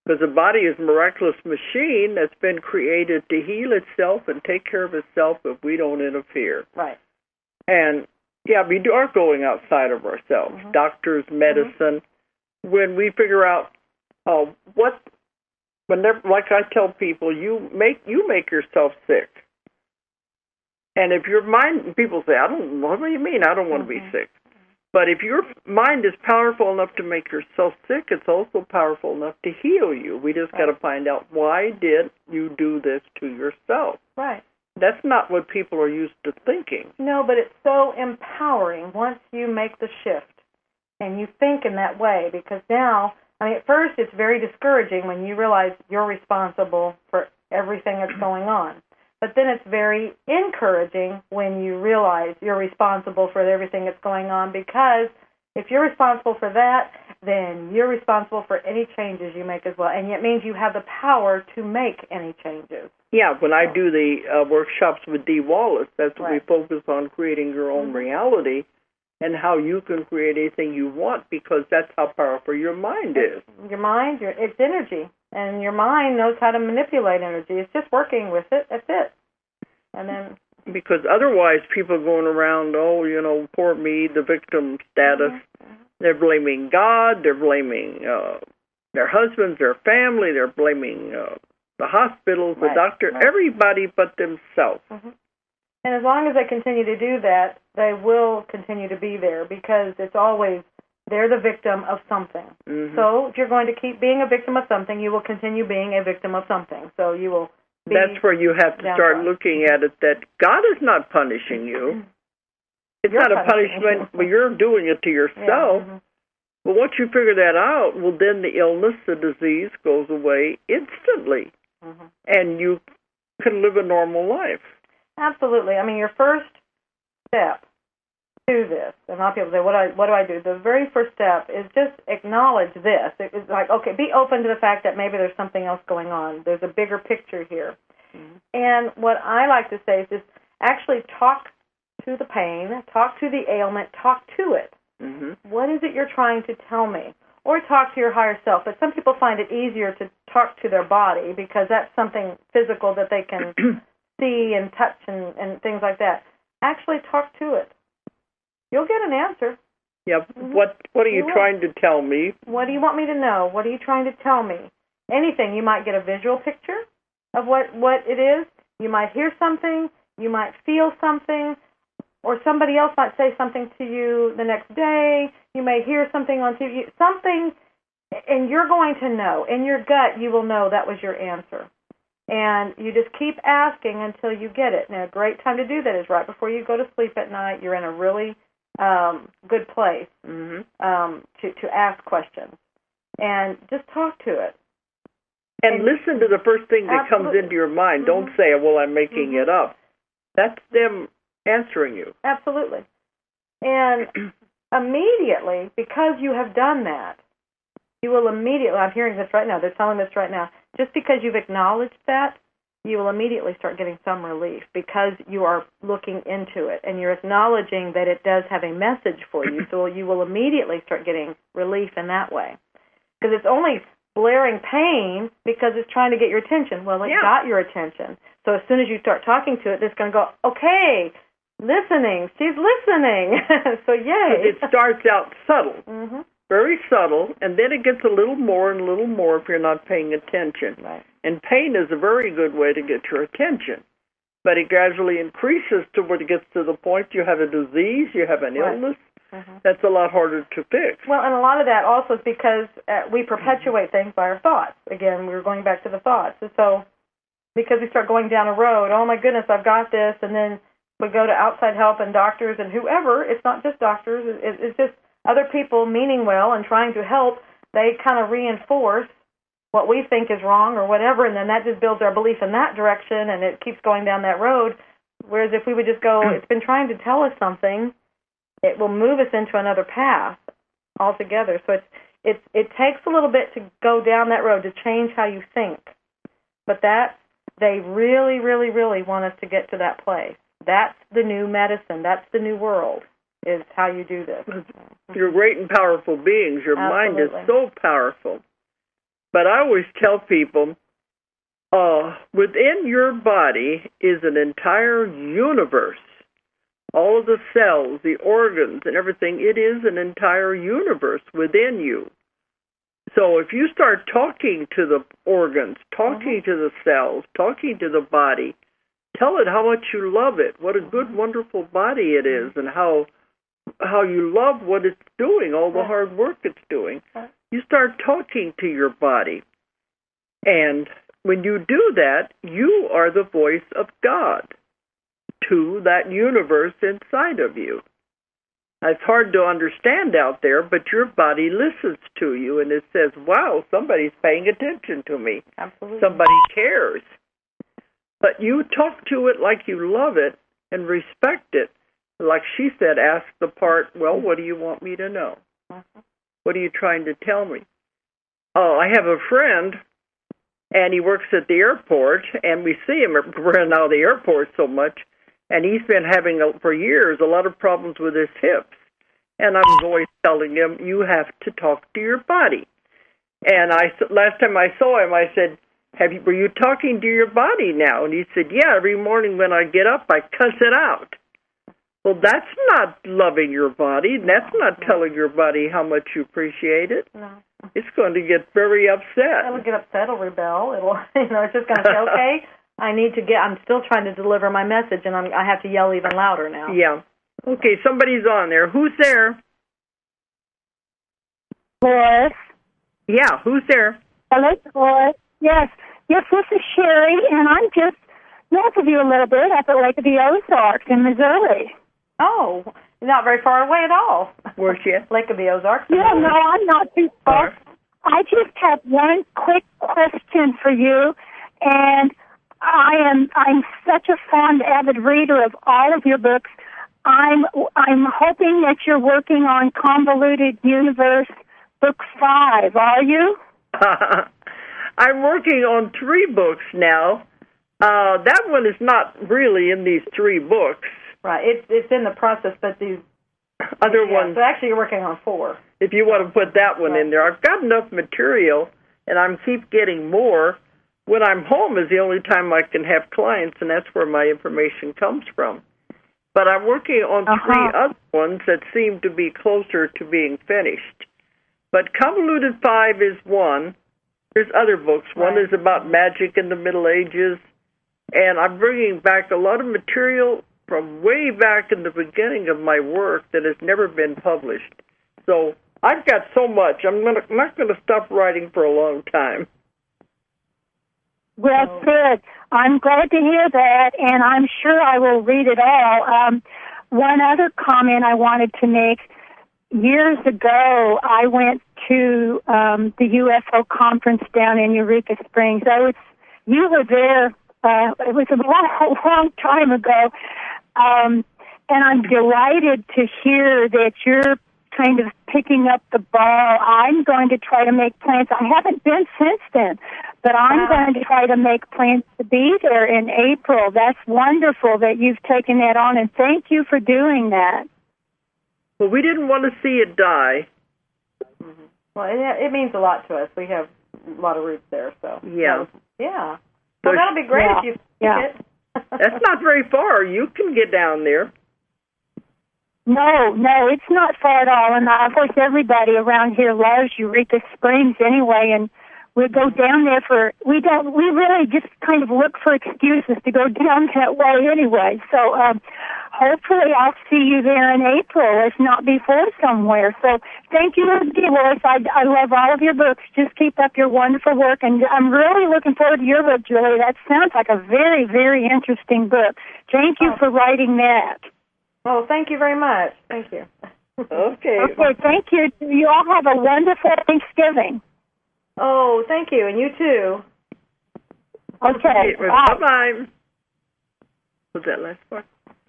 Because the body is a miraculous machine that's been created to heal itself and take care of itself if we don't interfere. Right. And, yeah, we are going outside of ourselves. Doctors, medicine. When we figure out like I tell people, you make yourself sick. And if your mind, people say, what do you mean? I don't want to be sick. But if your mind is powerful enough to make yourself sick, it's also powerful enough to heal you. We just got to find out, why did you do this to yourself? Right. That's not what people are used to thinking. No, but it's so empowering once you make the shift and you think in that way, because now, at first it's very discouraging when you realize you're responsible for everything that's going on. But then it's very encouraging when you realize you're responsible for everything that's going on, because if you're responsible for that, then you're responsible for any changes you make as well. And it means you have the power to make any changes. Yeah, when I do the workshops with Dee Wallace, that's what we focus on, creating your own reality and how you can create anything you want, because that's how powerful your mind is. Your mind, it's energy. And your mind knows how to manipulate energy. It's just working with it. That's it. And then, because otherwise people are going around, poor me, the victim status. They're blaming God. They're blaming their husbands, their family. They're blaming the hospitals, the doctor, everybody but themselves. And as long as they continue to do that, they will continue to be there, because it's always, they're the victim of something. So if you're going to keep being a victim of something, you will continue being a victim of something. So you will be. That's where you have to start looking at it, that God is not punishing you. It's not a punishment, but you're doing it to yourself. But once you figure that out, well, then the illness, the disease goes away instantly. And you can live a normal life. Absolutely. Your first step to this, and a lot of people say, what do I do? The very first step is just acknowledge this. It's like, okay, be open to the fact that maybe there's something else going on. There's a bigger picture here. And what I like to say is just actually talk to the pain, talk to the ailment, talk to it. What is it you're trying to tell me? Or talk to your higher self. But some people find it easier to talk to their body, because that's something physical that they can see and touch and things like that. Actually talk to it. You'll get an answer. Yeah. What are you trying to tell me? What do you want me to know? What are you trying to tell me? Anything. You might get a visual picture of what it is. You might hear something. You might feel something. Or somebody else might say something to you the next day. You may hear something on TV. Something, and you're going to know. In your gut, you will know that was your answer. And you just keep asking until you get it. Now, a great time to do that is right before you go to sleep at night. You're in a really good place to ask questions. And just talk to it. And listen to the first thing that comes into your mind. Don't say, well, I'm making it up. That's them answering you. Absolutely. And immediately, because you have done that, you will immediately, I'm hearing this right now, they're telling this right now, just because you've acknowledged that, you will immediately start getting some relief because you are looking into it and you're acknowledging that it does have a message for you, so you will immediately start getting relief in that way. Because it's only blaring pain because it's trying to get your attention. Well, it got your attention. So as soon as you start talking to it, it's going to go, okay, listening. She's listening. So yay. It starts out subtle, very subtle, and then it gets a little more and a little more if you're not paying attention. Right. And pain is a very good way to get your attention. But it gradually increases to where it gets to the point you have a disease, you have an illness. That's a lot harder to fix. Well, and a lot of that also is because we perpetuate things by our thoughts. Again, we were going back to the thoughts. And so because we start going down a road, oh, my goodness, I've got this, and then we go to outside help and doctors and whoever. It's not just doctors. It's just other people meaning well and trying to help. They kind of reinforce what we think is wrong or whatever, and then that just builds our belief in that direction, and it keeps going down that road. Whereas if we would just go, it's been trying to tell us something, it will move us into another path altogether. So it takes a little bit to go down that road, to change how you think. But that, they really, really, really want us to get to that place. That's the new medicine. That's the new world, is how you do this. You're great and powerful beings. Your mind is so powerful. But I always tell people, within your body is an entire universe. All of the cells, the organs, and everything, it is an entire universe within you. So if you start talking to the organs, talking to the cells, talking to the body, tell it how much you love it, what a good, wonderful body it is, and how you love what it's doing, all the hard work it's doing. You start talking to your body. And when you do that, you are the voice of God to that universe inside of you. It's hard to understand out there, but your body listens to you, and it says, wow, somebody's paying attention to me. Absolutely. Somebody cares. But you talk to it like you love it and respect it. Like she said, ask the part, well, what do you want me to know? What are you trying to tell me? Oh, I have a friend, and he works at the airport, and we see him running out of the airport so much, and he's been having, for years, a lot of problems with his hips. And I'm always telling him, you have to talk to your body. And last time I saw him, I said, were you talking to your body now? And he said, yeah, every morning when I get up, I cuss it out. Well, that's not loving your body. That's not telling your body how much you appreciate it. No. It's going to get very upset. It'll get upset. It'll rebel. It's just going to say, okay, I'm still trying to deliver my message, and I have to yell even louder now. Yeah. Okay, somebody's on there. Who's there? Dolores. Yeah, who's there? Hello, Dolores. Yes, this is Sherry, and I'm just north of you a little bit up at Lake of the Ozarks in Missouri. Oh, not very far away at all. Where's she at? Lake of the Ozarks. Yeah, no, I'm not too far. I just have one quick question for you, and I'm such a fond, avid reader of all of your books. I'm hoping that you're working on Convoluted Universe Book 5. Are you? I'm working on 3 books now. That one is not really in these 3 books. Right, it's in the process, but the other ones. So actually, you're working on 4. If you want to put that one in there, I've got enough material, and I'm keep getting more. When I'm home is the only time I can have clients, and that's where my information comes from. But I'm working on 3 other ones that seem to be closer to being finished. But Convoluted 5 is one. There's other books. One is about magic in the Middle Ages, and I'm bringing back a lot of material from way back in the beginning of my work that has never been published. So I've got so much. I'm not going to stop writing for a long time. Well, good. I'm glad to hear that, and I'm sure I will read it all. One other comment I wanted to make. Years ago, I went to the UFO conference down in Eureka Springs. You were there. It was a long time ago, and I'm delighted to hear that you're kind of picking up the ball. I'm going to try to make plans. I haven't been since then, but I'm going to try to make plans to be there in April. That's wonderful that you've taken that on, and thank you for doing that. Well, we didn't want to see it die. Mm-hmm. Well, it means a lot to us. We have a lot of roots there, so. Yeah. Yeah. Well, that'll be great if you it. That's not very far. You can get down there. No, it's not far at all. And of course, everybody around here loves Eureka Springs anyway. And we go down there we really just kind of look for excuses to go down that way anyway. So hopefully I'll see you there in April, if not before somewhere. So thank you, Dolores. I love all of your books. Just keep up your wonderful work. And I'm really looking forward to your book, Julie. That sounds like a very, very interesting book. Thank you for writing that. Well, thank you very much. Thank you. Okay, thank you. You all have a wonderful Thanksgiving. Oh, thank you, and you too. Okay, bye-bye. Was that last part?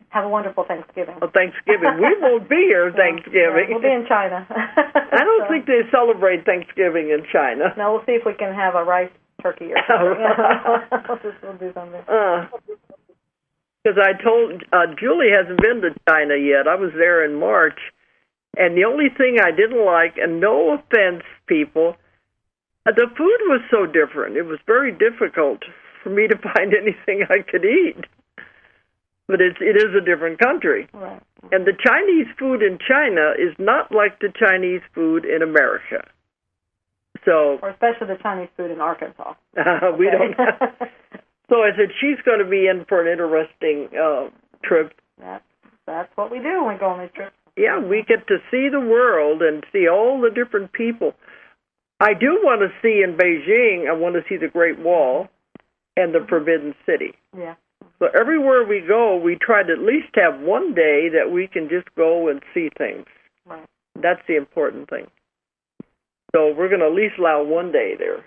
Have a wonderful Thanksgiving. Oh, Thanksgiving. We won't be here Thanksgiving. We'll be in China. I don't think they celebrate Thanksgiving in China. No, we'll see if we can have a rice turkey or something. We'll do something. Because I told Julie hasn't been to China yet. I was there in March, and the only thing I didn't like, and no offense, people, the food was so different. It was very difficult for me to find anything I could eat. But it is a different country. Right. And the Chinese food in China is not like the Chinese food in America. So, or especially the Chinese food in Arkansas. We don't have. So I said, she's going to be in for an interesting trip. That's what we do when we go on these trips. Yeah, we get to see the world and see all the different people. I do want to see in Beijing, I want to see the Great Wall and the Forbidden City. Yeah. So everywhere we go, we try to at least have one day that we can just go and see things. Right. That's the important thing. So we're going to at least allow one day there.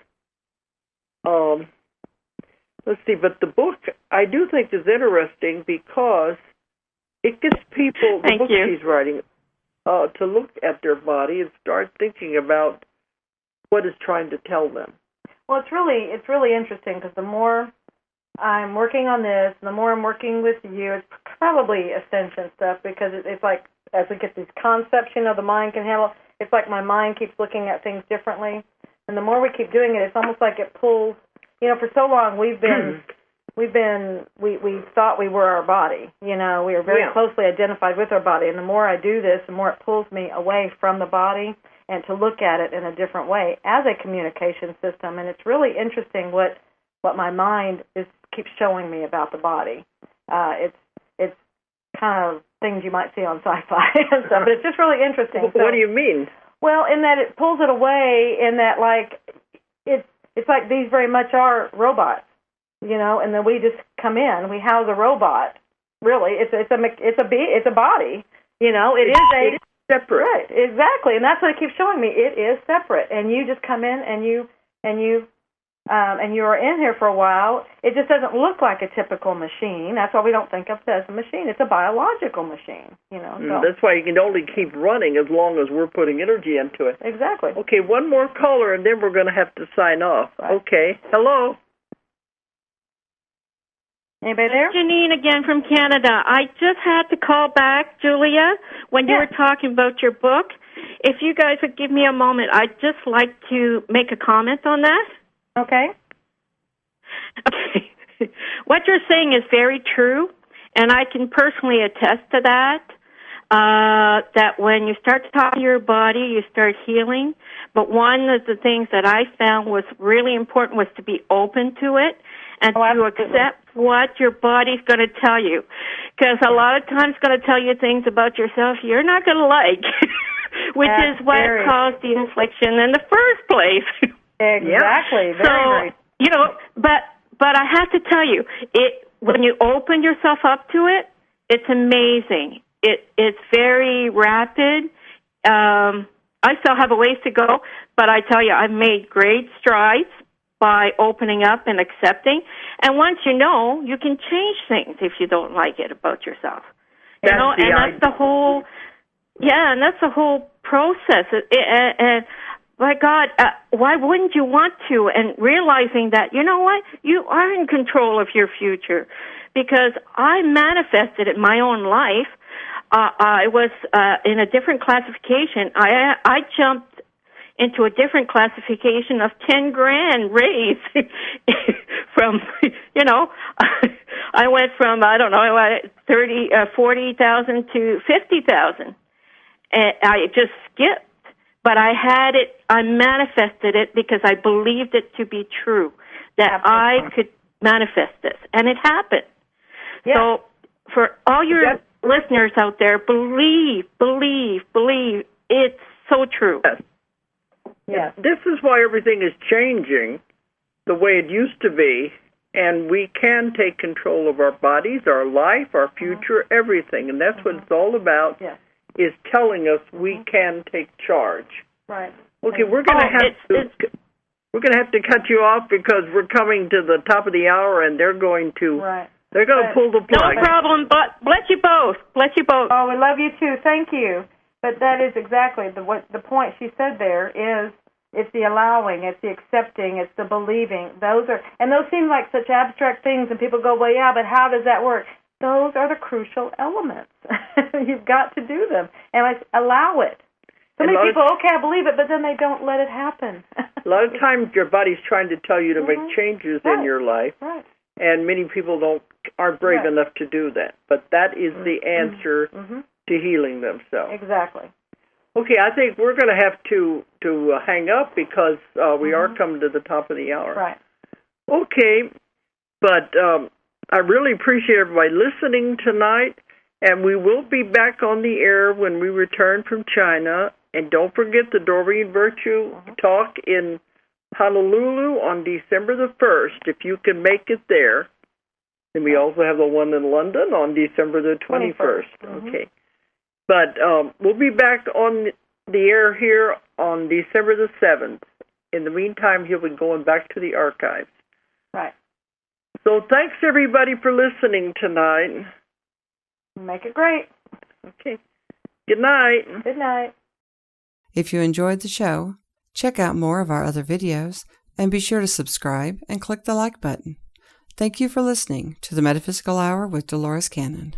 Let's see, but the book I do think is interesting because it gets people, the book she's writing, to look at their body and start thinking about what it's trying to tell them. Well, it's really interesting because the more I'm working on this, and the more I'm working with you, it's probably ascension stuff because it's like as we get these concepts, the mind can handle. It's like my mind keeps looking at things differently, and the more we keep doing it, it's almost like it pulls. For so long we thought we were our body. We were very closely identified with our body, and the more I do this, the more it pulls me away from the body and to look at it in a different way as a communication system. And it's really interesting what my mind keeps showing me about the body. It's kind of things you might see on sci-fi and stuff, but it's just really interesting. What do you mean? Well, in that it pulls it away, in that it's like these very much are robots, and then we just come in, we house a robot. Really, it's a body, It is separate. Right, exactly, and that's what it keeps showing me. It is separate, and you just come in and you are in here for a while. It just doesn't look like a typical machine. That's why we don't think of it as a machine. It's a biological machine, So. That's why you can only keep running as long as we're putting energy into it. Exactly. Okay, one more caller, and then we're going to have to sign off. Right. Okay. Hello. Anybody there? Janine again from Canada. I just had to call back, Julia, when you were talking about your book. If you guys would give me a moment, I'd just like to make a comment on that. Okay. What you're saying is very true, and I can personally attest to that, that when you start to talk to your body, you start healing. But one of the things that I found was really important was to be open to it and to accept what your body's going to tell you. Because a lot of times it's going to tell you things about yourself you're not going to like, which is what caused the infliction in the first place. Exactly. So, but I have to tell you, when you open yourself up to it, it's amazing. It's very rapid. I still have a ways to go, but I tell you, I've made great strides by opening up and accepting. And once you know, you can change things if you don't like it about yourself. You know, and that's the whole, and that's the whole process. And my God, why wouldn't you want to? And realizing that, you know what, you are in control of your future. Because I manifested it in my own life. I was in a different classification. I jumped into a different classification of 10 grand raise from, you know, I went from, I don't know, 40,000 to 50,000. And I just skipped. But I had it, I manifested it because I believed it to be true, that I could manifest this. And it happened. Yeah. So for all your listeners out there, believe. It's so true. Yes. Yes. This is why everything is changing the way it used to be, and we can take control of our bodies, our life, our future, everything. And that's what it's all about, is telling us we can take charge. Right. Okay, we're going to have to cut you off because we're coming to the top of the hour, and they're going to... Right. They're going to pull the plug. No problem, but bless you both. Bless you both. Oh, we love you too. Thank you. But that is exactly the point she said there is it's the allowing, it's the accepting, it's the believing. Those seem like such abstract things, and people go, well, yeah, but how does that work? Those are the crucial elements. You've got to do them and allow it. So many people, okay, I believe it, but then they don't let it happen. A lot of times your body's trying to tell you to make changes in your life. Right. And many people aren't brave enough to do that. But that is the answer to healing themselves. Exactly. Okay, I think we're going to have to hang up because we are coming to the top of the hour. Right. Okay, but I really appreciate everybody listening tonight, and we will be back on the air when we return from China. And don't forget the Doreen Virtue Talk in Honolulu on December the 1st, if you can make it there. And we also have the one in London on December the 21st. Okay. But we'll be back on the air here on December the 7th. In the meantime, he'll be going back to the archives. Right. So thanks, everybody, for listening tonight. Make it great. Okay. Good night. Good night. If you enjoyed the show, check out more of our other videos and be sure to subscribe and click the like button. Thank you for listening to the Metaphysical Hour with Dolores Cannon.